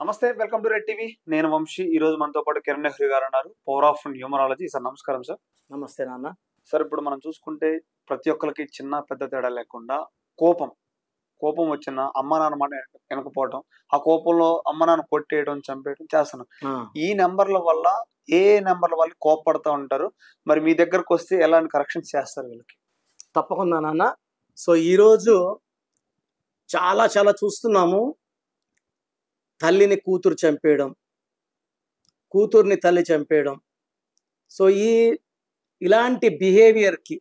నమస్తే, welcome to red TV. నేను వంశీ. ఈ రోజు మనతో పాటు కిరణ్ నెహ్రూ గారు ఉన్నారు, పవర్ ఆఫ్ న్యూమరాలజీ. సార్ నమస్కారం. సార్ నమస్తే నాన్న. సార్, ఇప్పుడు మనం చూసుకుంటే ప్రతి ఒక్కరికి చిన్న పెద్ద తేడా లేకుండా కోపం వచ్చిన అమ్మ నాన్న మాట వెనకపోవడం, ఆ కోపంలో అమ్మ నాన్న కొట్టేయడం, చంపేయడం చేస్తున్నాం. ఈ నెంబర్ల వల్ల ఏ నెంబర్ల వల్ల కోపపడతా ఉంటారు? మరి మీ దగ్గరకు వస్తే ఎలాంటి కరెక్షన్స్ చేస్తారు వీళ్ళకి? తప్పకుండా నాన్న. సో ఈరోజు చాలా చాలా చూస్తున్నాము. తల్లిని కూతురు చంపేయడం, కూతుర్ని తల్లి చంపేయడం. సో ఇలాంటి బిహేవియర్కి,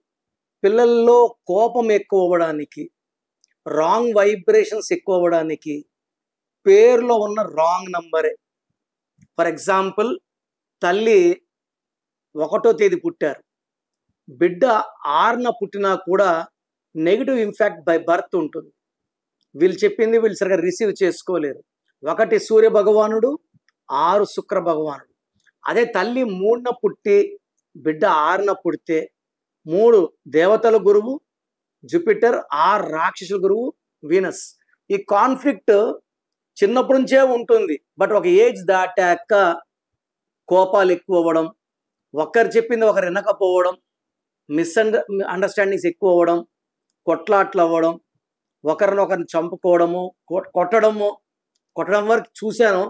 పిల్లల్లో కోపం ఎక్కువ అవ్వడానికి, రాంగ్ వైబ్రేషన్స్ ఎక్కువ అవ్వడానికి పేరులో ఉన్న రాంగ్ నంబరే. ఫర్ ఎగ్జాంపుల్, తల్లి 1వ తేదీ పుట్టారు, బిడ్డ 6న పుట్టినా కూడా నెగిటివ్ ఇంపాక్ట్ బై బర్త్ ఉంటుంది. వీళ్ళు చెప్పింది వీళ్ళు సరిగా రిసీవ్ చేసుకోలేరు. 1 సూర్య భగవానుడు, 6 శుక్ర భగవానుడు. అదే తల్లి 3న పుట్టి బిడ్డ 6న పుడితే 3 దేవతల గురువు జూపిటర్, 6 రాక్షసుల గురువు వీనస్. ఈ కాన్ఫ్లిక్ట్ చిన్నప్పటి నుంచే ఉంటుంది. బట్ ఒక ఏజ్ దాటాక కోపాలు ఎక్కువ అవ్వడం, ఒకరు చెప్పింది ఒకరు వినకపోవడం, అండర్స్టాండింగ్స్ ఎక్కువ అవ్వడం, కొట్లాట్లు అవ్వడం, ఒకరినొకరిని చంపుకోవడము, కొట్టడం వరకు చూశాను.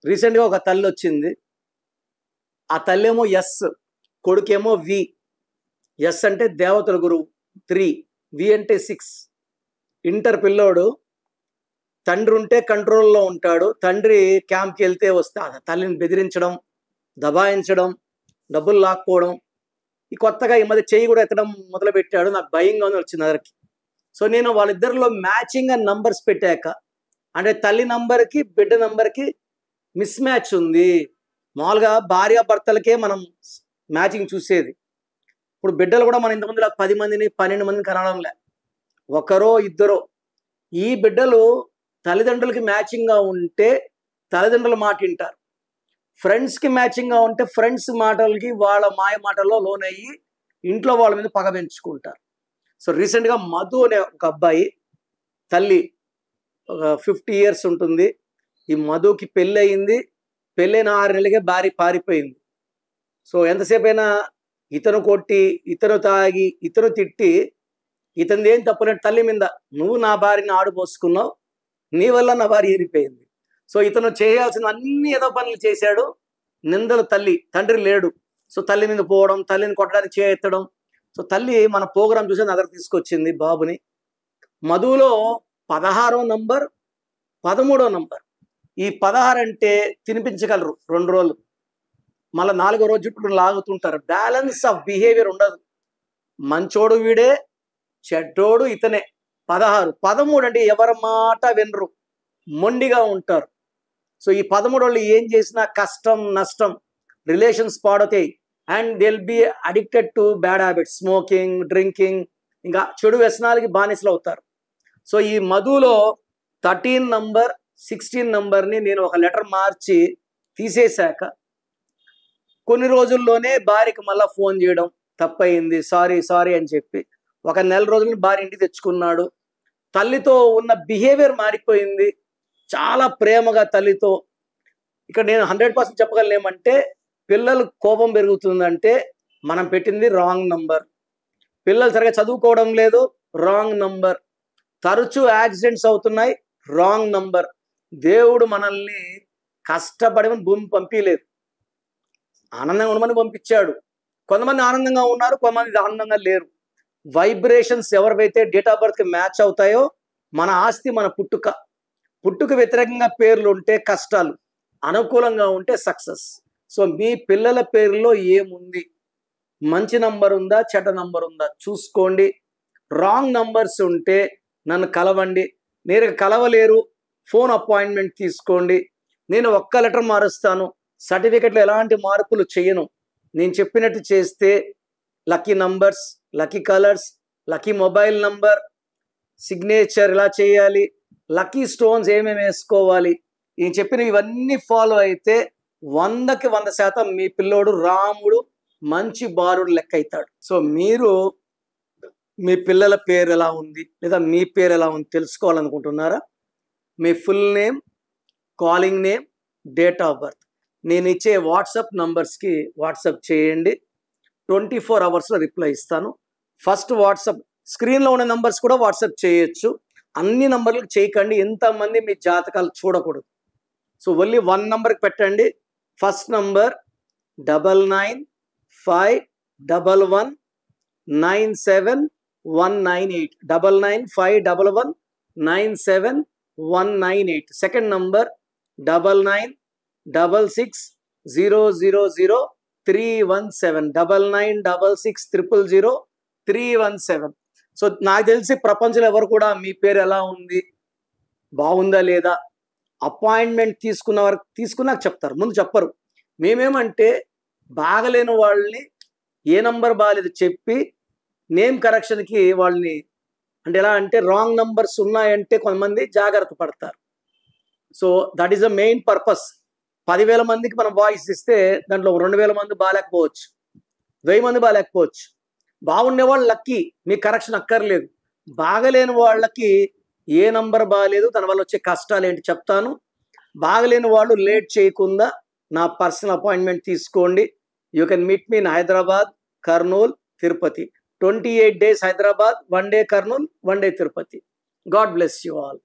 రీసెంట్గా ఒక తల్లి వచ్చింది. ఆ తల్లి ఏమో ఎస్, కొడుకేమో వి. ఎస్ అంటే దేవతల గురువు 3, వి అంటే 6. ఇంటర్ పిల్లోడు. తండ్రి ఉంటే కంట్రోల్లో ఉంటాడు. తండ్రి క్యాంప్కి వెళ్తే వస్తే తల్లిని బెదిరించడం, దబాయించడం, డబ్బులు లాక్కోవడం. ఈ కొత్తగా ఈ మధ్య చెయ్యి కూడా ఎత్తడం మొదలుపెట్టాడు. నాకు భయంగా వచ్చింది అదరికి. సో నేను వాళ్ళిద్దరిలో మ్యాచింగ్ అని నంబర్స్ పెట్టాక, అంటే తల్లి నంబర్కి బిడ్డ నంబర్కి మిస్ మ్యాచ్ ఉంది. మామూలుగా భార్యాభర్తలకే మనం మ్యాచింగ్ చూసేది. ఇప్పుడు బిడ్డలు కూడా మన ఇంతకుముందు 10 మందిని 12 మందిని కనడంలే, ఒకరో ఇద్దరో. ఈ బిడ్డలు తల్లిదండ్రులకి మ్యాచింగ్గా ఉంటే తల్లిదండ్రుల మాట వింటారు. ఫ్రెండ్స్కి మ్యాచింగ్గా ఉంటే ఫ్రెండ్స్ మాటలకి, వాళ్ళ మాయ మాటల్లో లోనయ్యి ఇంట్లో వాళ్ళ మీద పగ పెంచుకుంటారు. సో రీసెంట్గా మధు అనే ఒక అబ్బాయి, తల్లి ఒక 50 ఇయర్స్ ఉంటుంది. ఈ మధుకి పెళ్ళి అయింది. పెళ్ళైన 6 నెలలకే భార్య పారిపోయింది. సో ఎంతసేపు అయినా ఇతను కొట్టి, ఇతను తాగి, ఇతను తిట్టి, ఇతనిది ఏం తప్పులేదు తల్లి మీద, నువ్వు నా భార్యని ఆడుపోసుకున్నావు, నీ వల్ల నా భార్య ఏరిపోయింది. సో ఇతను చేయాల్సిన అన్ని ఏదో పనులు చేశాడు. నిందలు తండ్రి లేడు. సో తల్లి మీద పోవడం, తల్లిని కొట్టడానికి చేయెత్తడం. సో తల్లి మన ప్రోగ్రాం చూసి దగ్గర తీసుకొచ్చింది బాబుని. మధులో 16వ నంబర్, 13వ నంబర్. ఈ 16 అంటే తినిపించగలరు 2 రోజులు, మళ్ళీ 4వ రోజు జుట్టు లాగుతుంటారు. బ్యాలెన్స్ ఆఫ్ బిహేవియర్ ఉండదు. మంచోడు వీడే, చెడ్డోడు ఇతనే. 16. 13 అంటే ఎవరి మాట వినరు, మొండిగా ఉంటారు. సో ఈ 13 వాళ్ళు ఏం చేసినా కష్టం నష్టం, రిలేషన్స్ పాడతాయి. And they will be addicted to bad habits, smoking, drinking, ఇంకా చెడు వ్యసనాలకి బానిసలు అవుతారు. సో ఈ మధులో 13 నంబర్, 16 నంబర్ని నేను ఒక లెటర్ మార్చి తీసేశాక కొన్ని రోజుల్లోనే భార్యకి మళ్ళీ ఫోన్ చేయడం, తప్పయింది, సారీ అని చెప్పి ఒక నెల రోజులు భార్య ఇంటికి తెచ్చుకున్నాడు. తల్లితో ఉన్న బిహేవియర్ మారిపోయింది. చాలా ప్రేమగా తల్లితో. ఇక్కడ నేను 100% చెప్పగలను ఏమంటే, పిల్లలు కోపం పెరుగుతుందంటే మనం పెట్టింది రాంగ్ నంబర్. పిల్లలు సరిగా చదువుకోవడం లేదు, రాంగ్ నంబర్. తరచూ యాక్సిడెంట్స్ అవుతున్నాయి, రాంగ్ నంబర్. దేవుడు మనల్ని కష్టపడి భూమి పంపించలేదు, ఆనందంగా ఉండమని పంపించాడు. కొంతమంది ఆనందంగా ఉన్నారు, కొంతమంది ఆనందంగా లేరు. వైబ్రేషన్స్ ఎవరివైతే డేట్ ఆఫ్ బర్త్కి మ్యాచ్ అవుతాయో, మన ఆస్తి మన పుట్టుక వ్యతిరేకంగా పేర్లు ఉంటే కష్టాలు, అనుకూలంగా ఉంటే సక్సెస్. సో మీ పిల్లల పేరులో ఏముంది, మంచి నంబర్ ఉందా, చెడ్డ నంబర్ ఉందా చూసుకోండి. రాంగ్ నంబర్స్ ఉంటే నన్ను కలవండి. నేరుగా కలవలేరు, ఫోన్ అపాయింట్మెంట్ తీసుకోండి. నేను ఒక్క లెటర్ మారుస్తాను, సర్టిఫికెట్లో ఎలాంటి మార్పులు చేయను. నేను చెప్పినట్టు చేస్తే lucky numbers, lucky colours, lucky mobile number, signature ఇలా చేయాలి, లక్కీ స్టోన్స్ ఏమేమి వేసుకోవాలి, నేను చెప్పిన ఇవన్నీ ఫాలో అయితే 100కి 100% మీ పిల్లోడు రాముడు మంచి బాలుడు లెక్క అవుతాడు. సో మీరు మీ పిల్లల పేరు ఎలా ఉంది లేదా మీ పేరు ఎలా ఉంది తెలుసుకోవాలనుకుంటున్నారా? మీ full name, calling name, date of birth. నేను ఇచ్చే వాట్సాప్ నంబర్స్కి వాట్సాప్ చేయండి. 24 అవర్స్లో రిప్లై ఇస్తాను. ఫస్ట్ వాట్సాప్ స్క్రీన్లో ఉన్న నంబర్స్ కూడా వాట్సాప్ చేయొచ్చు. అన్ని నంబర్లకు చేయకండి, ఎంతమంది మీ జాతకాలు చూడకూడదు. సో ఓన్లీ 1 నంబర్కి పెట్టండి. First number 9951197198 9951197198. Second number 9966000317 9966000317. So నాకు తెలిసి ప్రపంచంలో ఎవరు కూడా మీ పేరు ఎలా ఉంది, బాగుందా లేదా, అపాయింట్మెంట్ తీసుకున్నాక చెప్తారు, ముందు చెప్పరు. మేమేమంటే బాగలేని వాళ్ళని ఏ నంబర్ బాగాలేదు చెప్పి నేమ్ కరెక్షన్కి వాళ్ళని, అంటే ఎలా అంటే రాంగ్ నంబర్స్ ఉన్నాయంటే కొంతమంది జాగ్రత్త పడతారు. So that is the main purpose. 10,000 మందికి మనం వాయిస్ ఇస్తే దాంట్లో 2,000 మంది బాగాలేకపోవచ్చు, 1000 మంది బాగాలేకపోవచ్చు. బాగుండే వాళ్ళు లక్కీ, మీకు కరెక్షన్ అక్కర్లేదు. బాగలేని వాళ్ళకి ఏ నంబర్ బాగాలేదు, దానివల్ల వచ్చే కష్టాలు ఏంటి చెప్తాను. బాగలేని వాళ్ళు లేట్ చేయకుండా నా పర్సనల్ అపాయింట్మెంట్ తీసుకోండి. You can meet me in Hyderabad, Kurnool, Tirupati. 28 days Hyderabad, 1 day Kurnool, 1 day Tirupati. God bless you all.